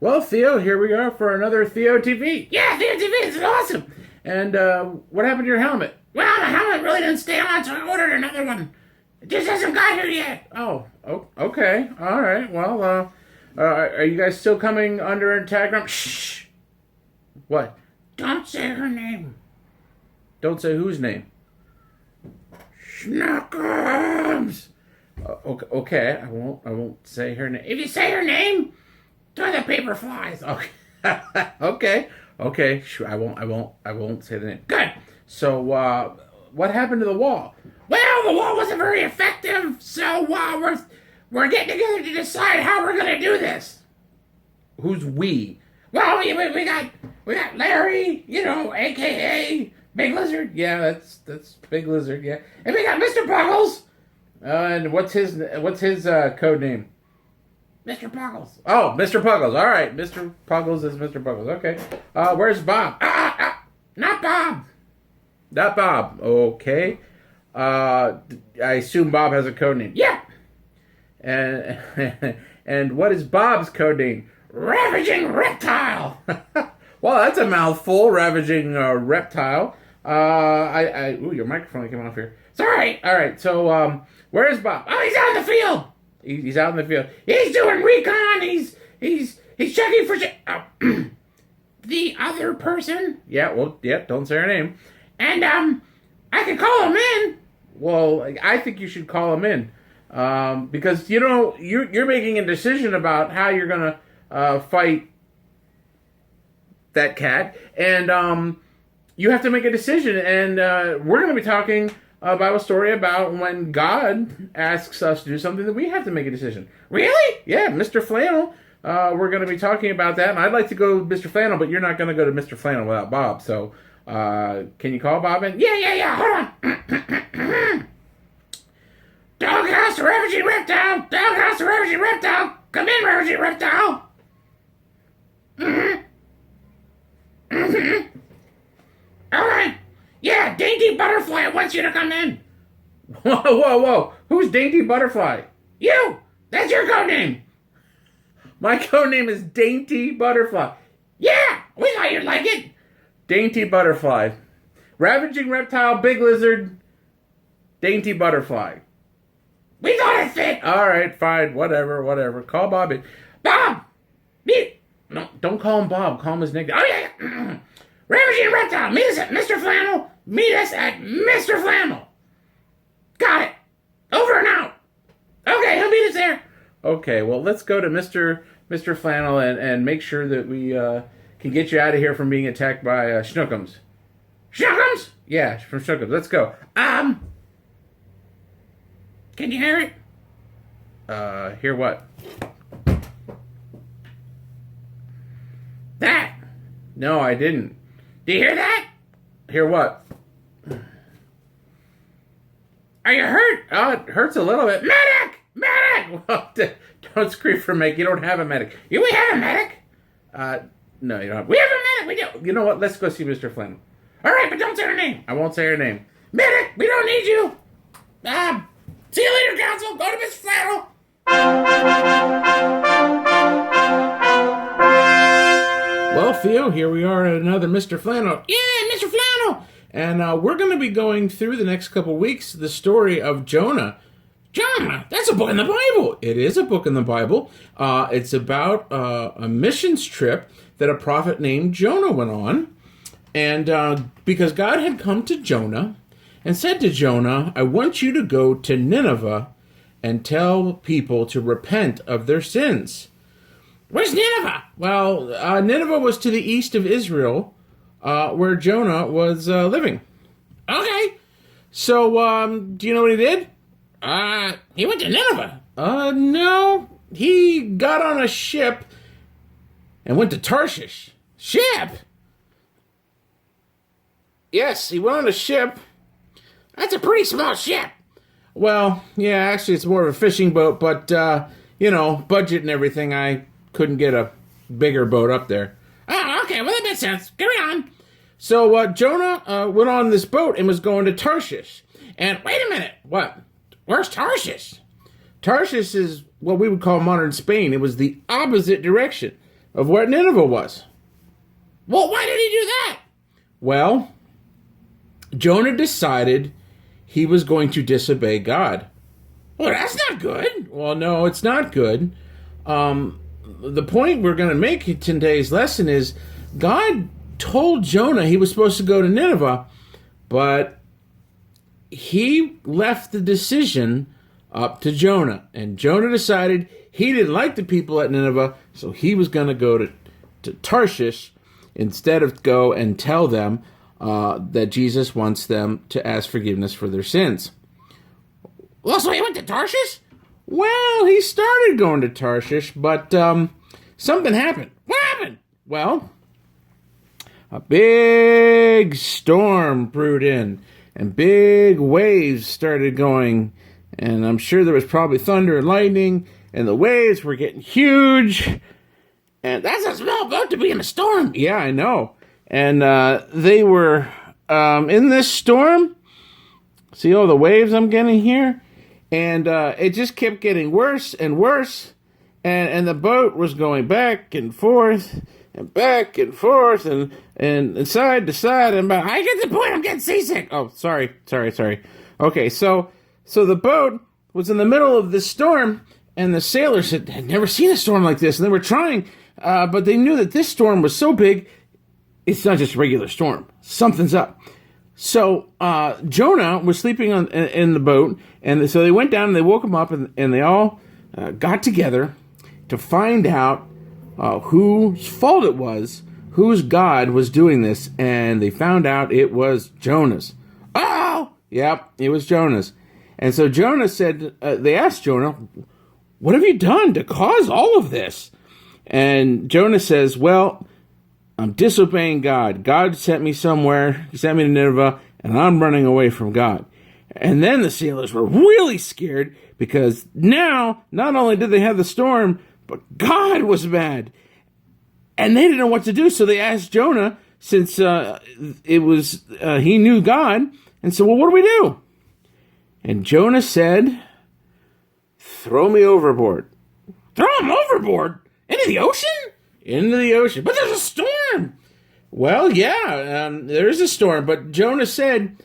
Well, Theo, here we are for another Theo TV. Yeah, Theo TV, this is awesome. And what happened to your helmet? Well, the helmet really didn't stay on, so I ordered another one. It just hasn't got here yet. Oh, okay. All right. Well, are you guys still coming under attack? Shh. What? Don't say her name. Don't say whose name? Schnookems. Okay, I won't say her name. If you say her name, toilet paper flies. Okay. Okay. Sure, I won't say the name. Good. So, what happened to the wall? Well, the wall wasn't very effective, so we're getting together to decide how we're gonna do this. Who's we? Well, we got Larry, AKA Big Lizard. Yeah, that's Big Lizard. Yeah, and we got Mr. Puggles. And what's his code name? Mr. Puggles. Oh, Mr. Puggles. All right, Mr. Puggles is Mr. Puggles. Okay. Where's Bob? Not Bob. Not Bob. Okay. I assume Bob has a code name. Yeah. And what is Bob's code name? Ravaging Reptile. Well, that's a mouthful. Ravaging Reptile. Ooh, your microphone came off here. Sorry. All right. So, where's Bob? Oh, he's out in the field. He's out in the field. He's doing recon. He's checking for the other person. Yeah. Well, yeah. Don't say her name. And I can call him in. Well, I think you should call him in, because you're making a decision about how you're gonna fight that cat, and you have to make a decision. And we're gonna be talking a Bible story about when God asks us to do something that we have to make a decision. Really? Yeah, Mr. Flannel. We're going to be talking about that, and I'd like to go Mr. Flannel, but you're not going to go to Mr. Flannel without Bob. So, can you call Bob in? Yeah. Hold on. Doghouse Ravaging Reptile. Doghouse Ravaging Reptile. Come in, Ravaging Reptile. All right. Yeah, Dainty Butterfly wants you to come in. Whoa. Who's Dainty Butterfly? You! That's your code name. My code name is Dainty Butterfly. Yeah! We thought you'd like it. Dainty Butterfly. Ravaging Reptile, Big Lizard, Dainty Butterfly. We thought it fit. All right, fine. Whatever. Call Bob in. Bob! No, don't call him Bob. Call him his nickname. Oh, yeah. Ravaging Reptile, meet us at Mr. Flannel. Meet us at Mr. Flannel. Got it. Over and out. Okay, he'll meet us there. Okay, well, let's go to Mr. Flannel and make sure that we can get you out of here from being attacked by Schnookems. Schnookems? Yeah, from Schnookems. Let's go. Can you hear it? Hear what? That. No, I didn't. Do you hear that? Hear what? Are you hurt? Oh, it hurts a little bit. Medic! Well, don't scream for medic. You don't have a medic. We have a medic? No, you don't have. We have a medic. We do. You know what? Let's go see Mr. Flynn. All right, but don't say her name. I won't say her name. Medic, we don't need you. See you later, Council. Go to Mr. Flannel. Well, Theo, here we are at another Mr. Flannel. Yeah, Mr. Flannel! And we're going to be going through the next couple weeks the story of Jonah. Jonah? That's a book in the Bible. It is a book in the Bible. It's about a missions trip that a prophet named Jonah went on. And because God had come to Jonah and said to Jonah, I want you to go to Nineveh and tell people to repent of their sins. Where's Nineveh? Well, Nineveh was to the east of Israel, where Jonah was living. Okay. So, do you know what he did? He went to Nineveh. No. He got on a ship and went to Tarshish. Ship? Yes, he went on a ship. That's a pretty small ship. Well, yeah, actually it's more of a fishing boat, but, budget and everything, I couldn't get a bigger boat up there. Oh, okay. Well, that makes sense. Carry on. So, Jonah went on this boat and was going to Tarshish. And, wait a minute. What? Where's Tarshish? Tarshish is what we would call modern Spain. It was the opposite direction. of what Nineveh was. Well, why did he do that? Well, Jonah decided he was going to disobey God. Well, that's not good. Well, no, it's not good. The point we're going to make in today's lesson is God told Jonah he was supposed to go to Nineveh, but he left the decision up to Jonah. And Jonah decided he didn't like the people at Nineveh, so he was going to go to Tarshish instead of go and tell them that Jesus wants them to ask forgiveness for their sins. Well, so he went to Tarshish? Well, he started going to Tarshish, but something happened. What happened? Well, a big storm brewed in, and big waves started going, and I'm sure there was probably thunder and lightning, and the waves were getting huge. And that's a small boat to be in a storm. Yeah, I know. And they were in this storm. See all the waves I'm getting here? And it just kept getting worse and worse. And the boat was going back and forth and back and forth and side to side. And I get the point. I'm getting seasick. Oh, sorry. Okay, so the boat was in the middle of this storm, and the sailors had never seen a storm like this. And they were trying, but they knew that this storm was so big, it's not just a regular storm. Something's up. So Jonah was sleeping in the boat, and so they went down and they woke him up, and they all got together to find out whose fault it was, whose God was doing this, and they found out it was Jonah's. Oh! Yep, it was Jonah's. And so Jonah said, they asked Jonah, what have you done to cause all of this? And Jonah says, well, I'm disobeying God. God sent me somewhere. He sent me to Nineveh, and I'm running away from God. And then the sailors were really scared because now, not only did they have the storm, but God was mad. And they didn't know what to do, so they asked Jonah, since he knew God, and said, well, what do we do? And Jonah said, throw me overboard. Throw him overboard? Into the ocean? Into the ocean. But there's a storm. Well, yeah, there is a storm. But Jonah said,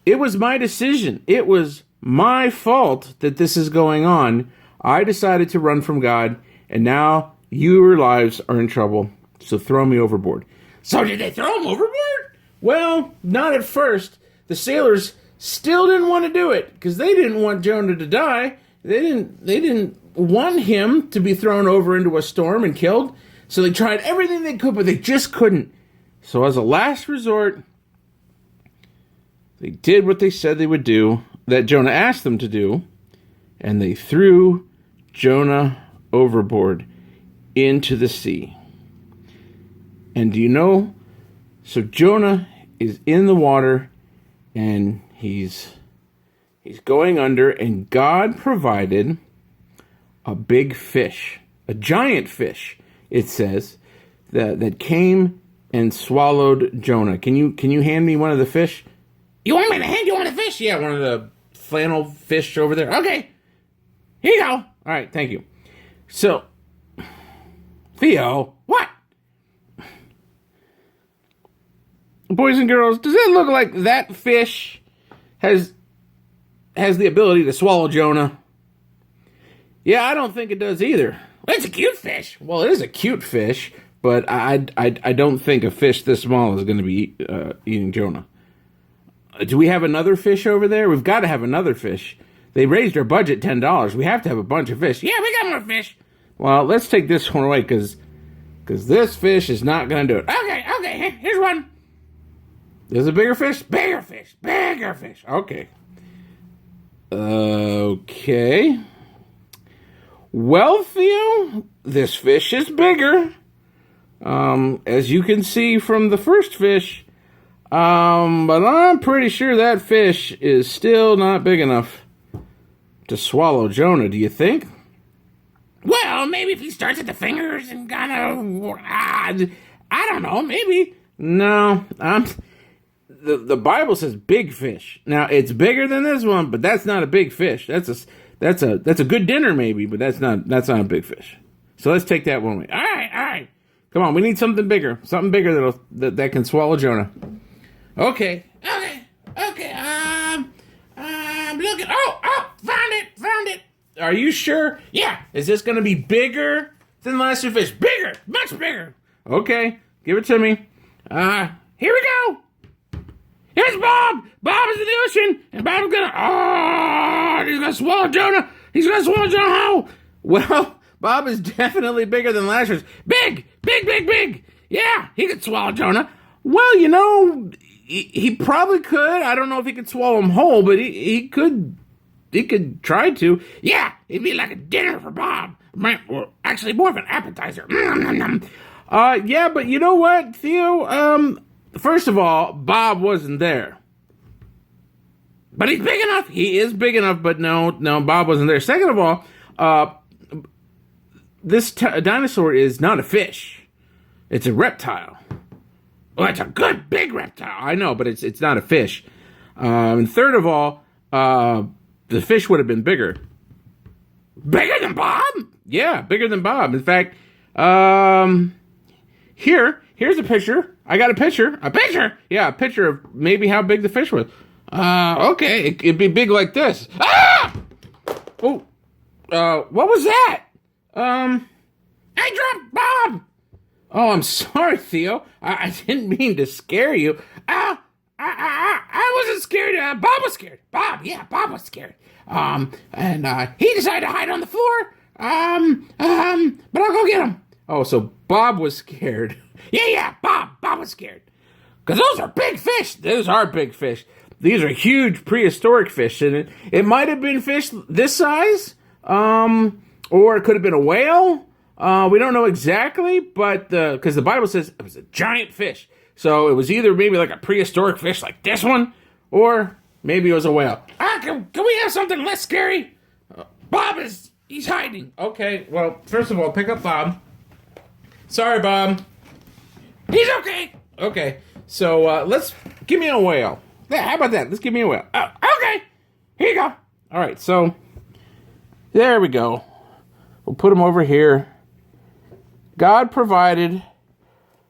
it was my decision. It was my fault that this is going on. I decided to run from God, and now your lives are in trouble. So throw me overboard. So did they throw him overboard? Well, not at first. The sailors still didn't want to do it because they didn't want Jonah to die. They didn't want him to be thrown over into a storm and killed. So they tried everything they could, but they just couldn't. So as a last resort, they did what they said they would do, that Jonah asked them to do, and they threw Jonah overboard into the sea. And do you know? So Jonah is in the water, and he's going under, and God provided a big fish, a giant fish, it says, that came and swallowed Jonah. Can you hand me one of the fish? You want me to hand you one of the fish? Yeah, one of the flannel fish over there. Okay. Here you go. All right, thank you. So, Theo. What? Boys and girls, does it look like that fish has the ability to swallow Jonah? Yeah, I don't think it does either. It's a cute fish. Well, it is a cute fish, but I don't think a fish this small is going to be eating Jonah. Do we have another fish over there? We've got to have another fish. They raised our budget $10. We have to have a bunch of fish. Yeah, we got more fish. Well, let's take this one away because this fish is not going to do it. Okay, here's one. There's a bigger fish? Bigger fish. Okay. Okay. Well, Theo, this fish is bigger. As you can see from the first fish. But I'm pretty sure that fish is still not big enough to swallow Jonah, do you think? Well, maybe if he starts at the fingers and kind of... I don't know, maybe. No, the Bible says big fish. Now, it's bigger than this one, but that's not a big fish. That's a good dinner maybe, but that's not a big fish. So let's take that one away. All right. right. Come on, we need something bigger. Something bigger that can swallow Jonah. Okay. Okay. I'm looking. Oh, found it. Are you sure? Yeah. Is this going to be bigger than the last two fish? Bigger, much bigger. Okay, give it to me. Here we go. Here's Bob. Bob is in the ocean, and Bob's he's gonna swallow Jonah. He's gonna swallow Jonah. How? Well, Bob is definitely bigger than last year's. Big. Yeah, he could swallow Jonah. Well, he probably could. I don't know if he could swallow him whole, but he could try to. Yeah, it'd be like a dinner for Bob. Or actually, more of an appetizer. Yeah, but you know what, Theo? First of all, Bob wasn't there. But he's big enough. He is big enough, but no, Bob wasn't there. Second of all, this dinosaur is not a fish. It's a reptile. Oh, it's a good big reptile. I know, but it's not a fish. And third of all, the fish would have been bigger. Bigger than Bob? Yeah, bigger than Bob. In fact, here's a picture. I got a picture. A picture? Yeah, a picture of maybe how big the fish was. Okay, it'd be big like this. Ah! Oh, what was that? I dropped Bob. Oh, I'm sorry, Theo. I didn't mean to scare you. I wasn't scared. Bob was scared. Bob was scared. And he decided to hide on the floor. But I'll go get him. Oh, so Bob was scared. Yeah, Bob was scared. Because those are big fish. Those are big fish. These are huge prehistoric fish, and it might have been fish this size, or it could have been a whale. We don't know exactly, but because the Bible says it was a giant fish, so it was either maybe like a prehistoric fish like this one, or maybe it was a whale. Can we have something less scary? He's hiding. Okay, well, first of all, pick up Bob. Sorry, Bob. He's okay. Okay, so let's give me a whale. Yeah, how about that? Let's give me a whale. Okay. Here you go. All right, so there we go. We'll put him over here. God provided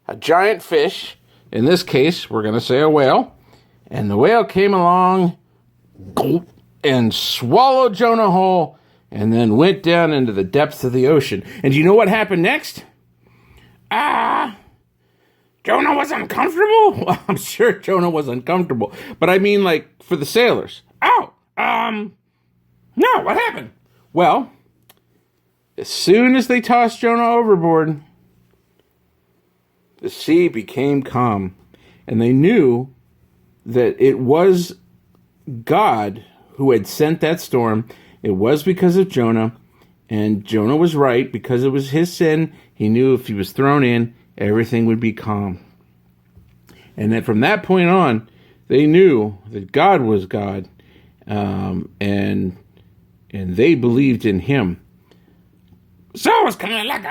a giant fish. In this case, we're going to say a whale. And the whale came along and swallowed Jonah whole and then went down into the depths of the ocean. And do you know what happened next? Jonah was uncomfortable? Well, I'm sure Jonah was uncomfortable. But I mean, like, for the sailors. No, what happened? Well, as soon as they tossed Jonah overboard, the sea became calm. And they knew that it was God who had sent that storm. It was because of Jonah. And Jonah was right because it was his sin. He knew if he was thrown in, everything would be calm. And then from that point on, they knew that God was God. And they believed in him. So it was kind of like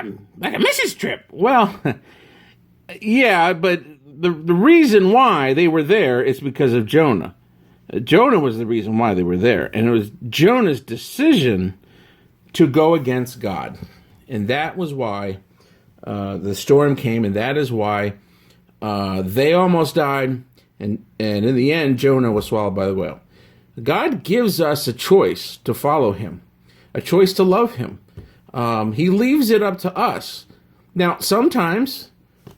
a missions trip. Well, yeah, but the reason why they were there is because of Jonah. Jonah was the reason why they were there. And it was Jonah's decision to go against God. And that was why the storm came, and that is why they almost died. And in the end, Jonah was swallowed by the whale. God gives us a choice to follow him, a choice to love him. He leaves it up to us. Now, sometimes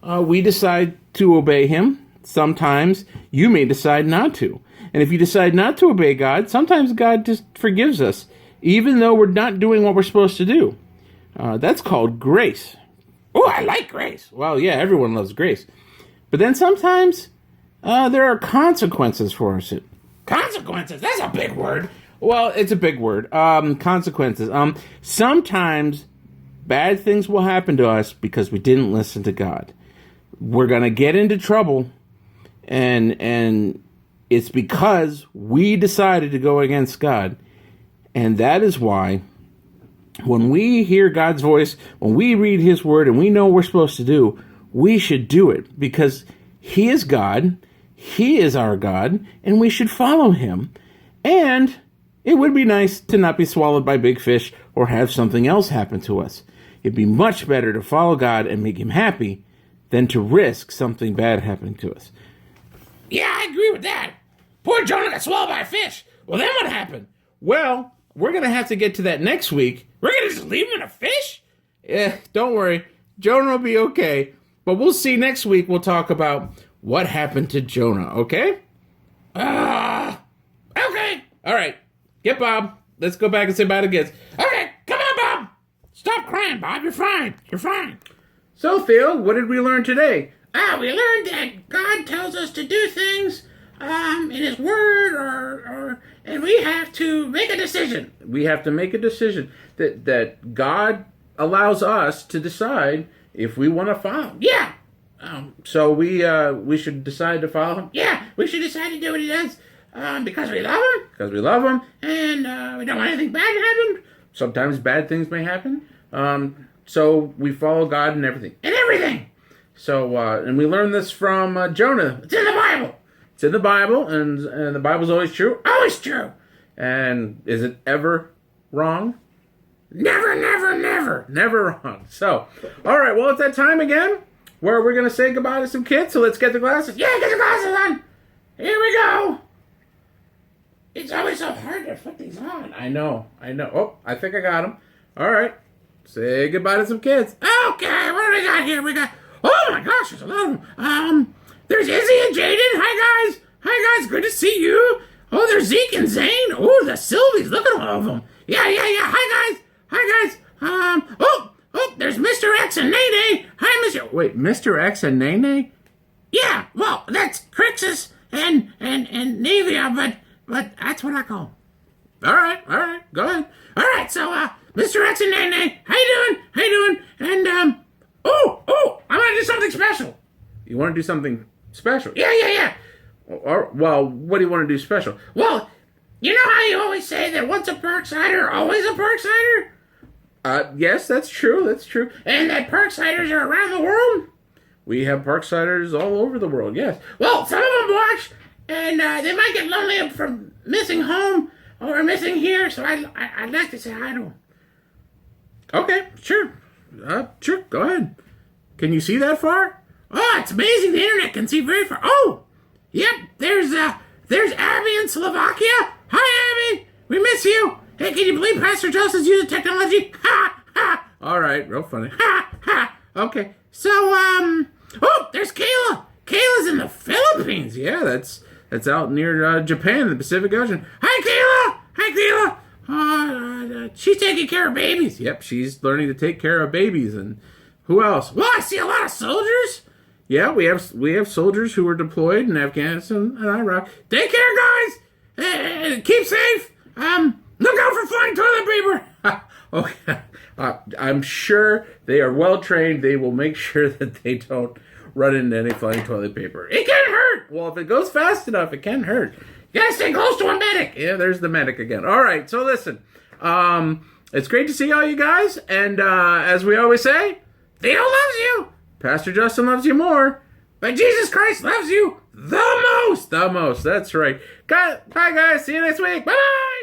we decide to obey him. Sometimes you may decide not to. And if you decide not to obey God, sometimes God just forgives us, even though we're not doing what we're supposed to do. That's called grace. Oh, I like grace. Well, yeah, everyone loves grace. But then sometimes there are consequences for us. Consequences? That's a big word. Well, it's a big word. Consequences. Sometimes bad things will happen to us because we didn't listen to God. We're going to get into trouble, and it's because we decided to go against God. And that is why when we hear God's voice, when we read his word and we know what we're supposed to do, we should do it because he is God, he is our God, and we should follow him. And it would be nice to not be swallowed by big fish or have something else happen to us. it'd be much better to follow God and make him happy than to risk something bad happening to us. Yeah, I agree with that. Poor Jonah got swallowed by a fish. Well, then what happened? Well, we're going to have to get to that next week. We're going to just leave him in a fish? Yeah, don't worry. Jonah will be okay. But we'll see next week. We'll talk about what happened to Jonah, okay? Okay. All right. Get Bob. Let's go back and say bye to kids. Okay, come on, Bob. Stop crying, Bob. You're fine. You're fine. So, Theo, what did we learn today? We learned that God tells us to do things in his word and we have to make a decision. We have to make a decision that God allows us to decide if we want to follow him. Yeah. So we should decide to follow him? Yeah, we should decide to do what he does because we love him. Because we love him. And we don't want anything bad to happen. Sometimes bad things may happen. So we follow God in everything. In everything. So, and we learned this from Jonah. It's in the Bible. It's in the Bible, and the Bible's always true. Always true. And is it ever wrong? Never, never, never. Never wrong. So, all right, well, it's that time again where we're going to say goodbye to some kids, so let's get the glasses. Yeah, get the glasses on. Here we go. It's always so hard to put these on. I know. Oh, I think I got them. All right. Say goodbye to some kids. Okay, what do we got here? We got, oh my gosh, there's a lot of them. There's Izzy and Jaden. Hi, guys. Hi, guys. Good to see you. Oh, there's Zeke and Zane. Oh, the Sylvies. Look at all of them. Yeah. Hi, guys. There's Mr. X and Nene. Hi, Mr. Wait, Mr. X and Nene? Yeah, well, that's Crixus and Nevia, but that's what I call them. All right. Go ahead. All right, so, Mr. X and Nene, how you doing? And, I want to do something special. You want to do something special? Yeah. Well, what do you want to do special? Well, you know how you always say that once a Parksider, always a Parksider? Yes, that's true. And that Parksiders are around the world? We have Parksiders all over the world, yes. Well, some of them watch, and they might get lonely from missing home or missing here, so I'd like to say hi to them. Okay, sure. Sure, go ahead. Can you see that far? Oh, it's amazing. The internet can see very far. Oh, yep. There's Abby in Slovakia. Hi, Abby. We miss you. Hey, can you believe Pastor Joseph's using technology? Ha. All right, real funny. Ha. Okay. So, there's Kayla. Kayla's in the Philippines. Yeah, that's out near Japan, the Pacific Ocean. Hi, Kayla. She's taking care of babies. Yep, she's learning to take care of babies. And who else? Well, I see a lot of soldiers. Yeah, we have soldiers who are deployed in Afghanistan and Iraq. Take care, guys. Keep safe. Look out for flying toilet paper. Okay. I'm sure they are well trained. They will make sure that they don't run into any flying toilet paper. It can hurt. Well, if it goes fast enough, it can hurt. You gotta stay close to a medic. Yeah, there's the medic again. All right, so listen. It's great to see all you guys. And as we always say, Theo loves you. Pastor Justin loves you more. But Jesus Christ loves you the most. The most. That's right. Bye, guys. See you next week. Bye-bye.